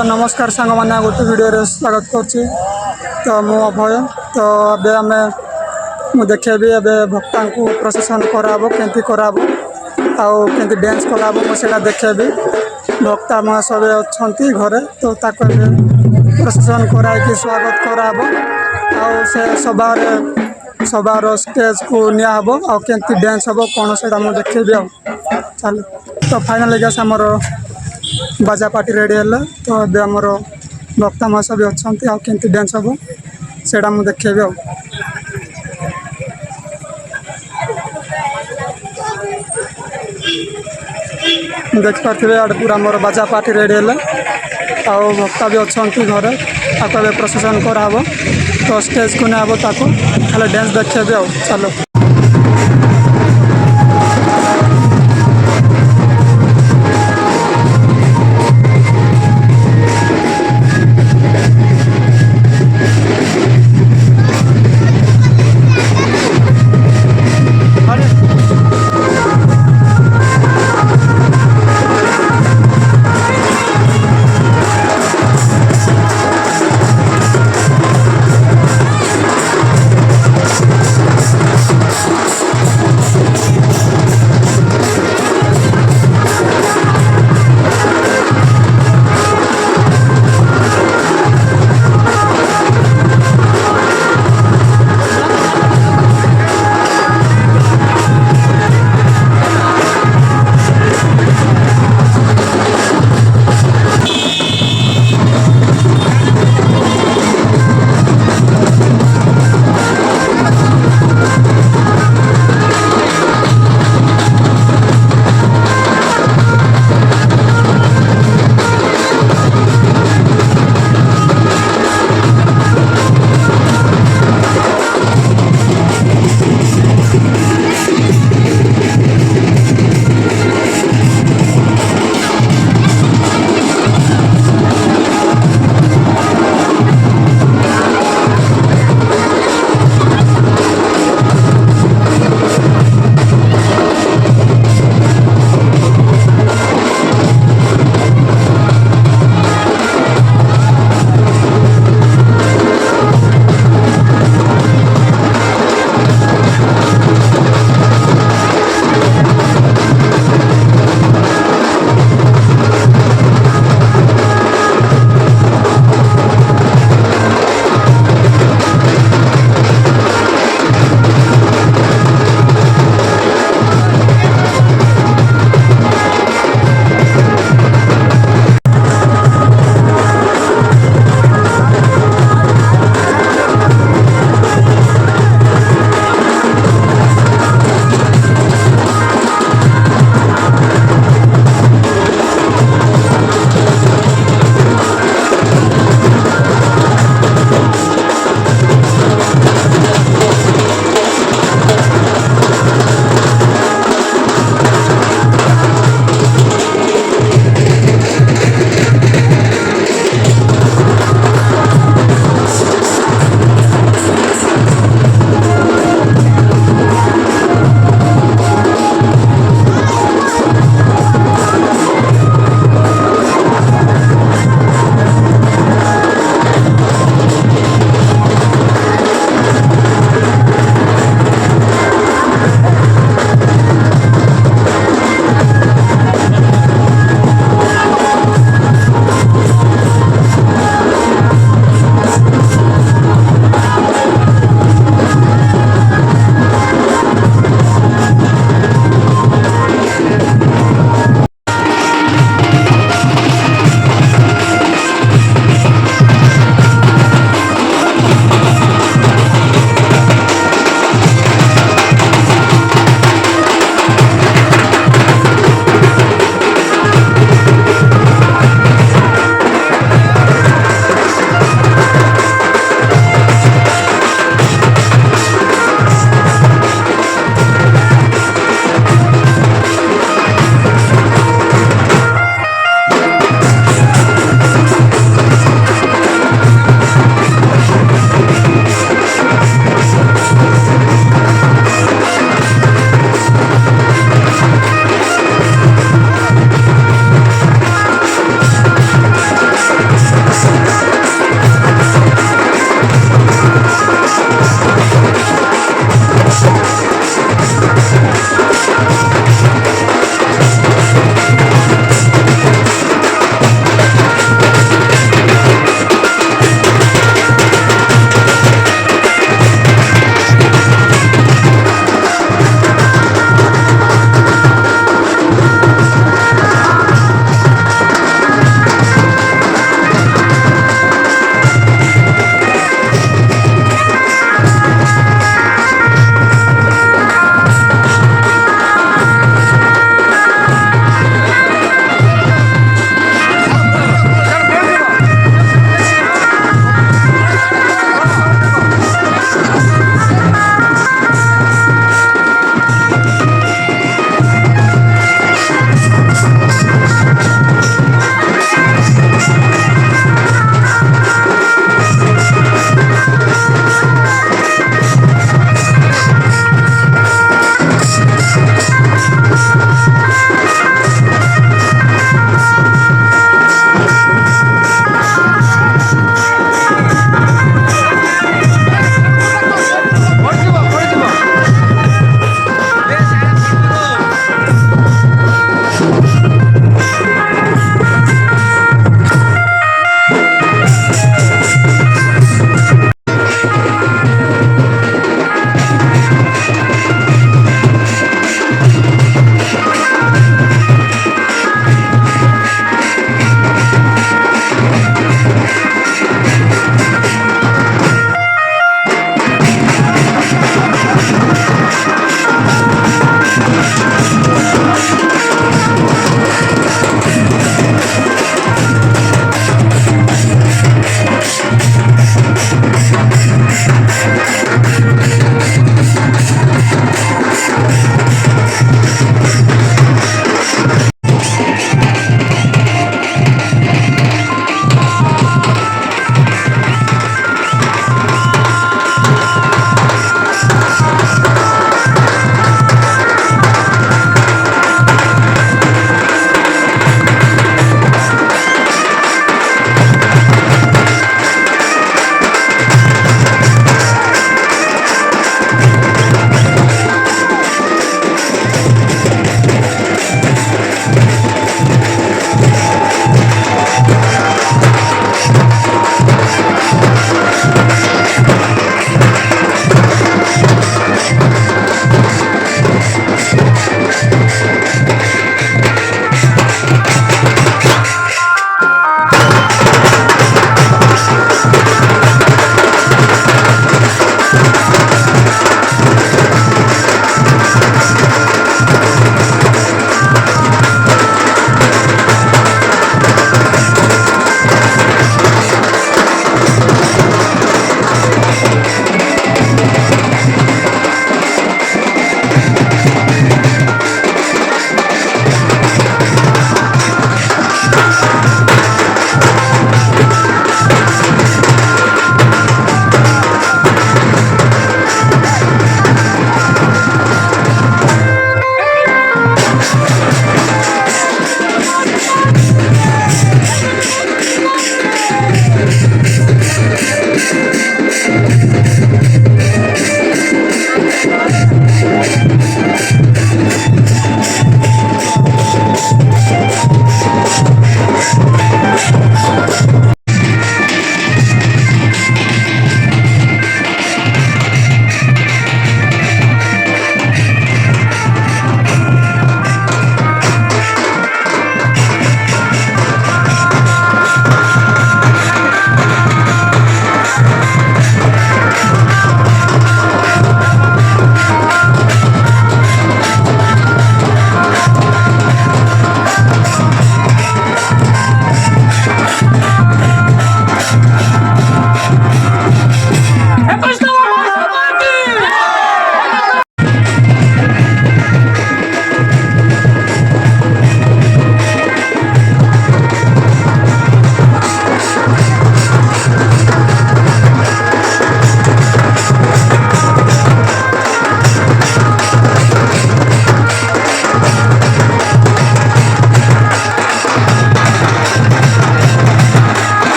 तो नमस्कार सांग मैंने गोटे वीडियो स्वागत करुच्ची। तो मु अभय। तो अबे आम देखेबी एबे भक्ता को प्रसेसन कराब केमती कराब आउ डांस कराब मुझे देखेबी। भक्ता मैं सब अच्छा घरे तो प्रसेसन कराई स्वागत कराब आउ से सबार स्टेज को नियाब आमती डांस हम कौन से देखेबी चल। तो फाइनाल गैस आमर बाजा पार्टी रेडी है। तो अभी आमर भक्ता मास भी अच्छा आमती डांस हम से देखेबी देखिपे आड़े पूरा मोर बाजा पार्टी रेडी है। आउ भक्ता भी अच्छा घरे ताको प्रसेसन कराब तो स्टेज को नियाब खाली डांस देखेबी चलो।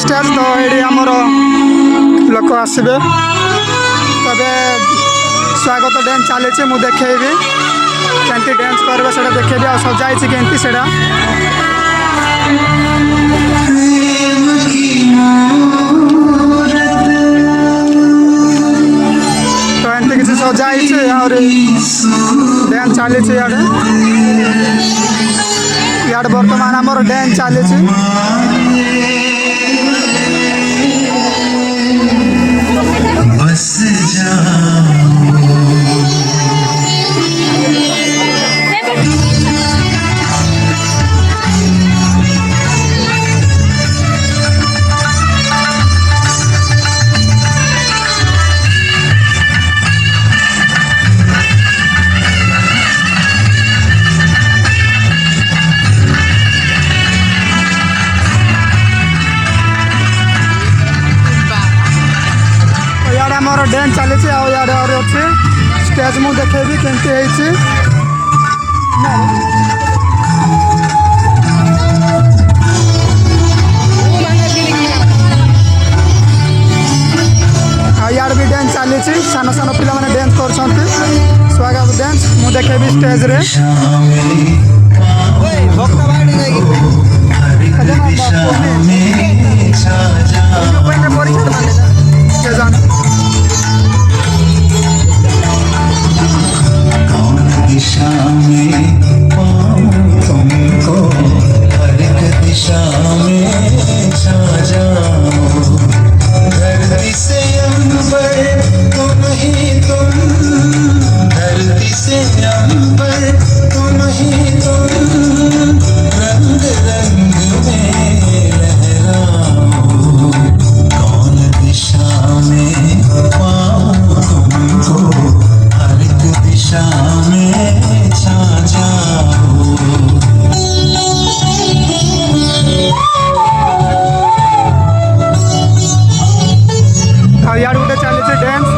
स्टेज तो ये आमर लोक आसबे तबे स्वागत डांस चली मुझे देखेबी केमती डांस करबे से देखेबी आ सजाई केमती से तो एमती किसी सजाई और डांस चली इे बर्तमान आमर डांस चली मोर डांस चली इे अच्छे स्टेज मु देखेबी केमती यार भी डांस चली सान सान पिला माने डांस कर स्वागत डांस मु देखेबी स्टेज रे दिशा में पाऊं तुमको हर एक दिशा में छा जाओ धरती से अंबर तुम ही तुम धरती से अंबर तुम ही तुम रंग रंग में लहराओ कौन दिशा में पाऊं तुमको हर एक दिशा में छा जाओ यार गोटे चली डांस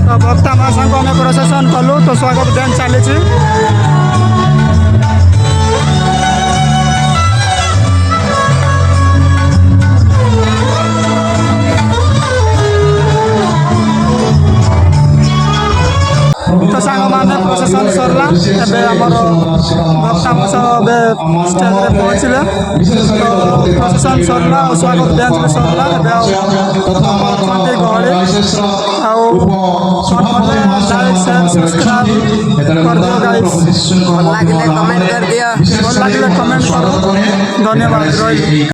तो भक्ता माँ संग आम प्रसेसन कलु तो स्वागत डांस चली तो सांग मैंने प्रसेसन सरला एमर भक्ता सब स्टेज में पहुँचले तो प्रसेसन सरला और स्वागत डांस भी सरला गहली लाइक शेयर सब्सक्राइब कर दियो गाइस भल लगे कमेंट कर दियो भल लगे कमेंट करो धन्यवाद रही।